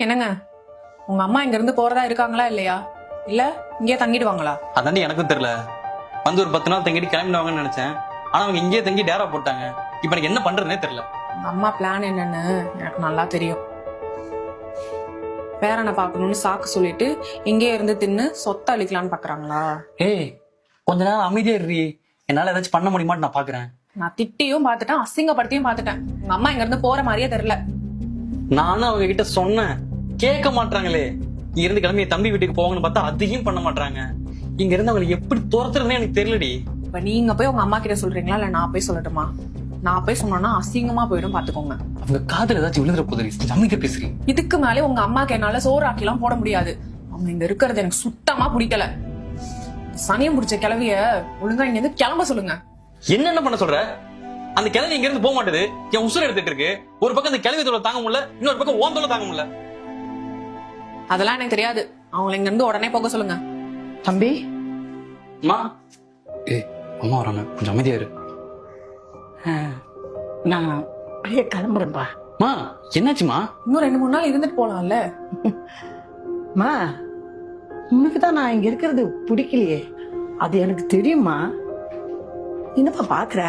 என்னங்க, உங்க அம்மா இங்க இருந்து போறதா இருக்காங்களா இல்லையா? இல்ல இங்கே தங்கிடுவாங்களா? அதாண்டி எனக்கும் தெரியல. வந்து ஒரு 10 நாள் தங்கிட்டு கிளம்பிடுவாங்கன்னு நினைச்சேன். ஆனா அவங்க இங்கேயே தங்கி டேரா போட்டாங்க. இப்ப எனக்கு என்ன பண்றதுனே தெரியல. உங்க அம்மா பிளான் என்னன்னு எனக்கு நல்லா தெரியும். பேரனை பார்க்கணும்னு சாக்கு சொல்லிட்டு இங்கே இருந்து தின்னு சொத்தை அழிக்கலான்னு பாக்குறாங்களா? ஏய், கொஞ்ச நேரம் அமைதியா இருடி. என்னால ஏதாச்சும் பண்ண முடியுமான்னு நான் பாக்குறேன். நான் திட்டியும் பார்த்துட்டேன், அசிங்கப்படுத்தியும் பார்த்துட்டேன். உங்க அம்மா இங்க இருந்து போற மாதிரியே தெரியல. நானும் அவங்க கிட்ட சொன்னேன், கேட்க மாட்டாங்களே. இங்க இருந்து கிளம்பி என் தம்பி வீட்டுக்கு போவாங்கன்னு பார்த்தா அதையும் பண்ண மாட்டாங்க. இங்க இருந்து அவங்களை எப்படி துரத்துறதுன்னு எனக்கு தெரியலடி. இப்ப நீங்க போய் உங்க அம்மா கிட்ட சொல்றீங்களா இல்ல நான் போய் சொல்லட்டுமா? நான் போய் சொன்னோம்னா அசிங்கமா போயிடும், பாத்துக்கோங்க. அவங்க காதுல ஏதாச்சும் விழுந்துற போதும் அமைதியா பேசுறீங்க. இதுக்கு மேலே உங்க அம்மாக்கு என்னால சோறு ஆக்கிலாம் போட முடியாது. அவங்க இங்க இருக்கிறது எனக்கு சுத்தமா பிடிக்கல. சனியம் பிடிச்ச கிளவிய ஒழுங்கா இங்க இருந்து கிளம்ப சொல்லுங்க. என்ன பண்ண சொல்ற? அந்த கிளவி இங்க இருந்து போக மாட்டேது. என் உசுர எடுத்துட்டு இருக்கு. ஒரு பக்கம் அந்த கிளவி தோல தாங்க முடியல, இன்னொரு பக்கம் ஓன் தோல தாங்க முடியல. அதெல்லாம் எனக்கு தெரியாது. அவங்களை இங்க இருந்து உடனே போக சொல்லுங்க. தம்பி, அம்மா. ஏய், அம்மா வராங்க, கொஞ்சம் அமைதியா இரு. நான் அப்படியே கிளம்புறேன்பா. மா, என்னாச்சுமா? இன்னும் 2-3 நாள் இருந்துட்டு போலாம்ல. மா, உனக்கு தான் நான் இங்க இருக்கிறது பிடிக்கலையே, அது எனக்கு தெரியுமா. என்னப்பா பாக்குற?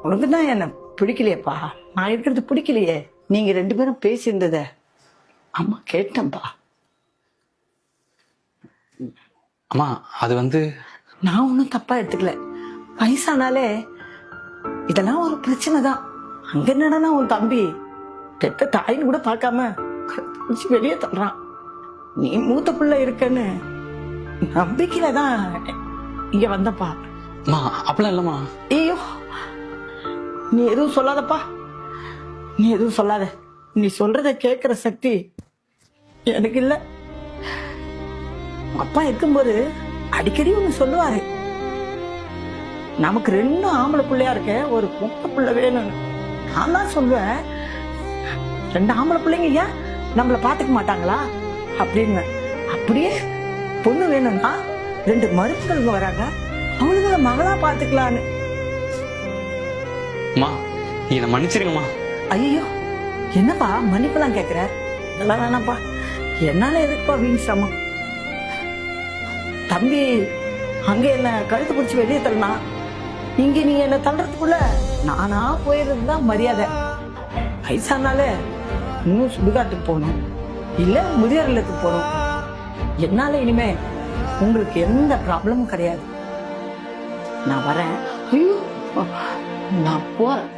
உனக்கு தான் என்ன பிடிக்கலையேப்பா, நான் இருக்கிறது பிடிக்கலையே. நீங்க 2 பேரும் பேசியிருந்தத அம்மா கேட்டேன்ப்பா. அம்மா, அது வந்து நான் ஒன்றும் தப்பா எடுத்துக்கல. வயசானாலே இதெல்லாம் ஒரு பிரச்சனை தான். அங்க என்னடா உன் தம்பி பெத்த தாயின்னு கூட பார்க்காம வெளியே தள்ளுறான். நீ மூத்த பிள்ளை இருக்கன்னு நம்பிக்கையில தான் இங்க வந்தப்பா. அம்மா, அப்படிலாம் இல்லம்மா. ஐயோ, நீ எதுவும் சொல்லாதப்பா, நீ எதுவும் சொல்லாத. நீ சொல்றத கேட்கிற சக்தி எனக்கு இல்ல. அப்பா இருக்கும்போது அடிக்கடி ஒண்ணு சொல்லுவாரு, நமக்கு 2 ஆம்பளை பிள்ளையா இருக்க, ஒரு பொம்பளை பிள்ளை வேணும்னு. நான் தான் சொல்லுவேன், 2 ஆம்பளை பிள்ளைங்க ஏன் நம்மள பாத்துக்க மாட்டாங்களா அப்படின்னு. அப்படியே பொண்ணு வேணும்னா 2 மருமகளுங்க வராங்க, அவளுங்களை மகளா பாத்துக்கலான்னு. அம்மா, நீ என்ன மன்னிச்சிருங்கம்மா. ஐயோ, என்னப்பா மன்னிப்பெல்லாம் கேக்குற? அதெல்லாம் வேணாப்பா, என்னால எதுக்குப்பா வீண் சிரமம். தம்பி அங்க என்ன கழுத்து பிடிச்சி வெளியே தள்ளனா, இங்க நீங்க என்ன தள்ளுறதுக்குள்ள நானா போயிருந்துதான் மரியாதை. வயசானால இன்னும் சுடுகாட்டுக்கு போகணும், இல்ல முதியோர் இல்லத்துக்கு போகணும். என்னால இனிமே உங்களுக்கு எந்த ப்ராப்ளமும் கிடையாது. நான் வரேன். ஐயோ, நான் போறேன்.